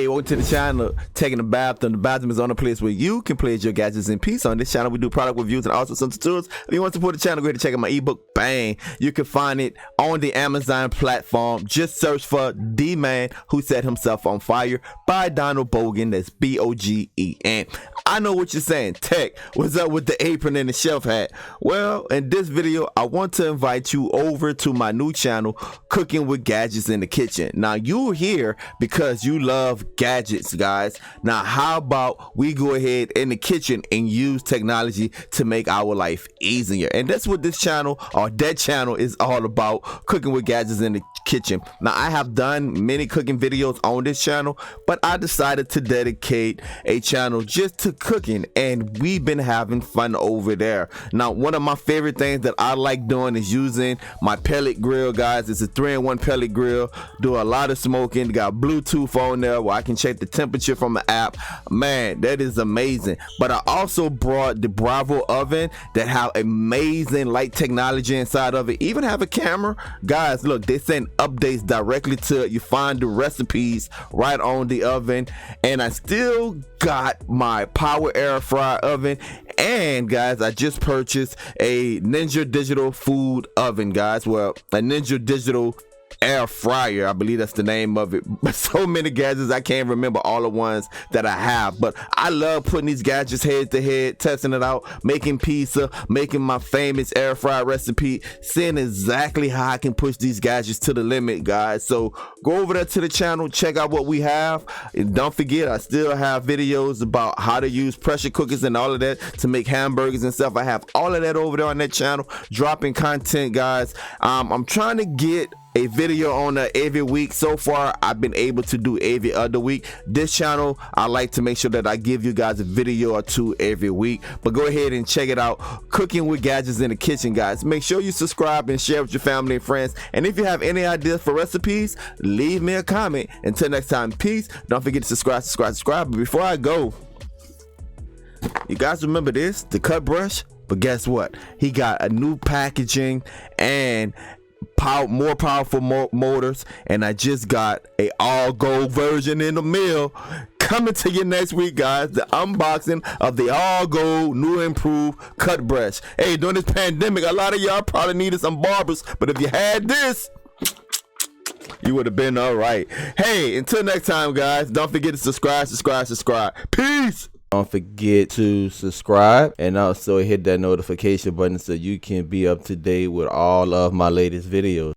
welcome to the channel, taking a bath, and the bathroom is on a place where you can place your gadgets in peace. On this channel, we do product reviews and also some tutorials. If you want to support the channel, go ahead and check out my ebook. Bang! You can find it on the Amazon platform. Just search for The Man Who Set Himself on Fire by Donald Bogan. That's B-O-G-E-N. I know what you're saying. Tech, what's up with the apron and the chef hat? Well, in this video, I want to invite you over to my new channel, Cooking with Gadgets in the Kitchen. Now, you're here because you love gadgets, guys. Now, how about we go ahead in the kitchen and use technology to make our life easier? And that's what this channel, or that channel, is all about, Cooking with Gadgets in the Kitchen. Now, I have done many cooking videos on this channel, but I decided to dedicate a channel just to cooking, and we've been having fun over there. Now, one of my favorite things that I like doing is using my pellet grill, guys. It's a 3-in-1 pellet grill. Do a lot of smoking. Got Bluetooth on there where I can check the temperature from an app. Man, that is amazing. But I also brought the Bravo oven that have amazing light technology inside of it. Even have a camera. Guys, look, they send updates directly to it. You find the recipes right on the oven. And I still got my power air fryer oven. And guys, I just purchased a Ninja Digital food oven, guys. Well, a Ninja Digital air fryer, I believe that's the name of it. But so many gadgets, I can't remember all the ones that I have. But I love putting these gadgets head to head, testing it out, making pizza, making my famous air fryer recipe, seeing exactly how I can push these gadgets to the limit, guys. So go over there to the channel, check out what we have, and don't forget, I still have videos about how to use pressure cookers and all of that to make hamburgers and stuff. I have all of that over there on that channel, dropping content, guys. I'm trying to get a video on every week. So far, I've been able to do every other week. This channel, I like to make sure that I give you guys a video or two every week. But go ahead and check it out, Cooking with Gadgets in the Kitchen, guys. Make sure you subscribe and share with your family and friends. And if you have any ideas for recipes, leave me a comment. Until next time, peace. Don't forget to subscribe. But before I go, you guys remember this, the cut brush? But guess what? He got a new packaging and more powerful motors, and I just got a all gold version in the mail. Coming to you next week, guys, the unboxing of the all gold new improved cut brush. Hey, during this pandemic, a lot of y'all probably needed some barbers, but if you had this, you would have been all right. Hey, until next time, guys, don't forget to subscribe. Peace. Don't forget to subscribe and also hit that notification button so you can be up to date with all of my latest videos.